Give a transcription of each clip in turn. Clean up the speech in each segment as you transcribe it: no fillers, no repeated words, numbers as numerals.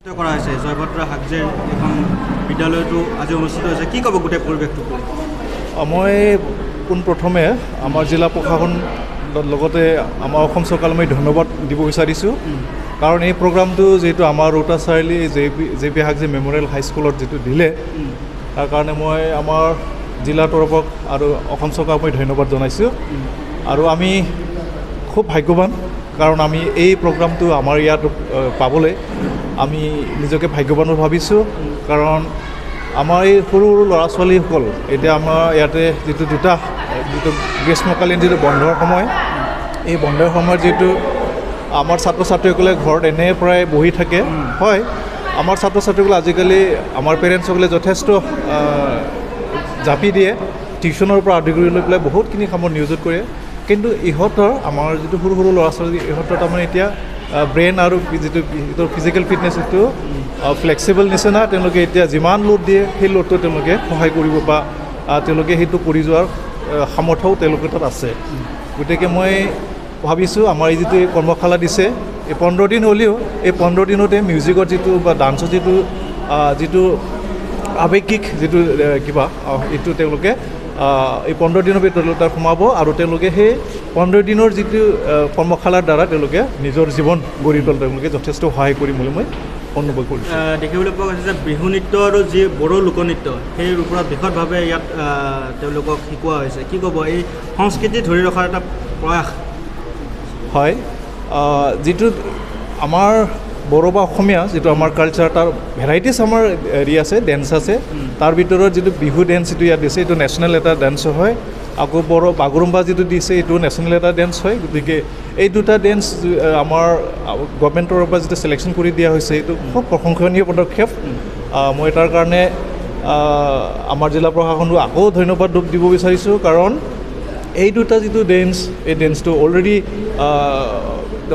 কৰা হৈছে জয়ভদ্ৰ হাকজেৰ এখন বিদ্যালয়টো আজি অনুষ্ঠিত হৈছে কি ক'ব গোটেই পৰিৱেশটো মই পোনপ্ৰথমে আমাৰ জিলা প্ৰশাসন লগতে আমাৰ অসম চৰকাৰলৈ মই ধন্যবাদ দিব বিচাৰিছোঁ কাৰণ এই প্ৰগ্ৰামটো যিহেতু আমাৰ ৰোটা চাৰিআলি জে পি হাকজে মেমৰিয়েল হাইস্কুলত যিটো দিলে তাৰ কাৰণে মই আমাৰ জিলাৰ তৰফক আৰু অসম চৰকাৰক মই ধন্যবাদ জনাইছোঁ আৰু আমি খুব ভাগ্যৱান কাৰণ আমি এই প্ৰগ্ৰামটো আমাৰ ইয়াত পাবলৈ আমি নিজকে ভাগ্যৱান ভাবিছোঁ কাৰণ আমাৰ এই সৰু সৰু ল'ৰা ছোৱালীসকল এতিয়া আমাৰ ইয়াতে যিটো গ্ৰীষ্মকালীন যিটো বন্ধৰ সময় এই বন্ধৰ সময়ত যিটো আমাৰ ছাত্ৰ ছাত্ৰীসকলে ঘৰত এনে প্ৰায় বহি থাকে হয় আমাৰ ছাত্ৰ ছাত্ৰীসকলে আজিকালি আমাৰ পেৰেণ্টছসকলে যথেষ্ট জাপি দিয়ে টিউশ্যনৰ পৰা আদি কৰি লৈ পেলাই বহুতখিনি কামত নিয়োজিত কৰে কিন্তু ইহঁতৰ আমাৰ যিটো সৰু সৰু ল'ৰা ছোৱালী ইহঁতৰ তাৰমানে এতিয়া ব্ৰেইন আৰু যিটো ফিজিকেল ফিটনেছ সেইটো ফ্লেক্সিবল নিচিনা তেওঁলোকে এতিয়া যিমান লোড দিয়ে সেই লোডটো তেওঁলোকে সহায় কৰিব বা তেওঁলোকে সেইটো কৰি যোৱাৰ সামৰ্থ্যও তেওঁলোকৰ তাত আছে গতিকে মই ভাবিছোঁ আমাৰ এই যিটো কৰ্মশালা দিছে এই 15 দিন হ'লেও এই 15 দিনতে মিউজিকৰ যিটো বা ডান্সৰ যিটো আৱেগিক যিটো কিবা এইটো তেওঁলোকে এই 15 দিনৰ ভিতৰত তাত সোমাব আৰু তেওঁলোকে সেই 15 দিনৰ যিটো কৰ্মশালাৰ দ্বাৰা তেওঁলোকে নিজৰ জীৱন গঢ়ি তোলাত তেওঁলোকে যথেষ্ট সহায় কৰিম বুলি মই অনুভৱ কৰিছোঁ দেখিবলৈ পোৱা গৈছে যে বিহু নৃত্য আৰু যি বড়ো লোকনৃত্য সেই ওপৰত বিশদভাৱে ইয়াত তেওঁলোকক শিকোৱা হৈছে কি ক'ব এই সংস্কৃতি ধৰি ৰখাৰ এটা প্ৰয়াস হয় যিটো আমাৰ বড়ো বা অসমীয়া যিটো আমাৰ কালচাৰ তাৰ ভেৰাইটিছ আমাৰ হেৰি আছে ডেন্স আছে তাৰ ভিতৰত যিটো বিহু ডেন্স যিটো ইয়াত দিছে এইটো নেশ্যনেল এটা ডেন্স হয় আকৌ বড়ো বাগৰুম্বা যিটো দিছে এইটো নেশ্যনেল এটা ডেন্স হয় গতিকে এই দুটা ডেন্স আমাৰ গভৰ্ণমেণ্টৰ পৰা যিটো চিলেকশ্যন কৰি দিয়া হৈছে এইটো খুব প্ৰশংসনীয় পদক্ষেপ মই তাৰ কাৰণে আমাৰ জিলা প্ৰশাসনক আকৌ ধন্যবাদ দিব বিচাৰিছোঁ কাৰণ এই দুটা যিটো ডেন্স এই ডেন্সটো অলৰেডি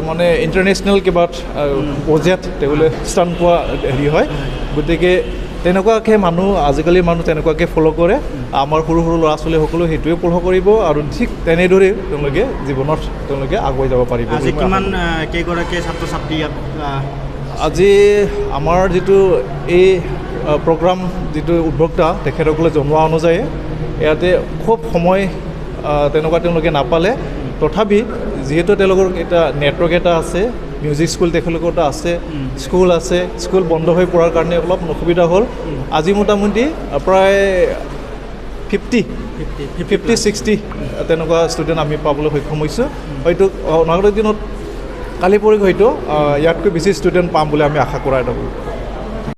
মানে ইণ্টাৰনেশ্যনেল কিবা পৰ্যায়ত তেওঁলোকে স্থান পোৱা হেৰি হয় গতিকে তেনেকুৱাকৈ আজিকালি মানুহ তেনেকুৱাকৈ ফ'ল' কৰে আমাৰ সৰু সৰু ল'ৰা ছোৱালীসকলেও সেইটোৱে ফ'ল' কৰিব আৰু ঠিক তেনেদৰেই তেওঁলোকে জীৱনত তেওঁলোকে আগুৱাই যাব পাৰিব আজি কিমান কেইগৰাকী ছাত্ৰ ছাত্ৰী ইয়াত আজি আমাৰ যিটো এই প্ৰগ্ৰাম যিটো উদ্যোক্তা তেখেতসকলে জনোৱা অনুযায়ী ইয়াতে খুব সময় তেনেকুৱা তেওঁলোকে নাপালে তথাপি যিহেতু তেওঁলোকৰ এটা নেটৱৰ্ক এটা আছে মিউজিক স্কুল তেখেতলোকৰ এটা আছে স্কুল বন্ধ হৈ পৰাৰ কাৰণে অলপ অসুবিধা হ'ল আজি মোটামুটি প্ৰায় 50-60 তেনেকুৱা ষ্টুডেণ্ট আমি পাবলৈ সক্ষম হৈছোঁ হয়তো অনাগত দিনত কালি পৰহি হয়তো ইয়াতকৈ বেছি ষ্টুডেণ্ট পাম বুলি আমি আশা কৰা এটা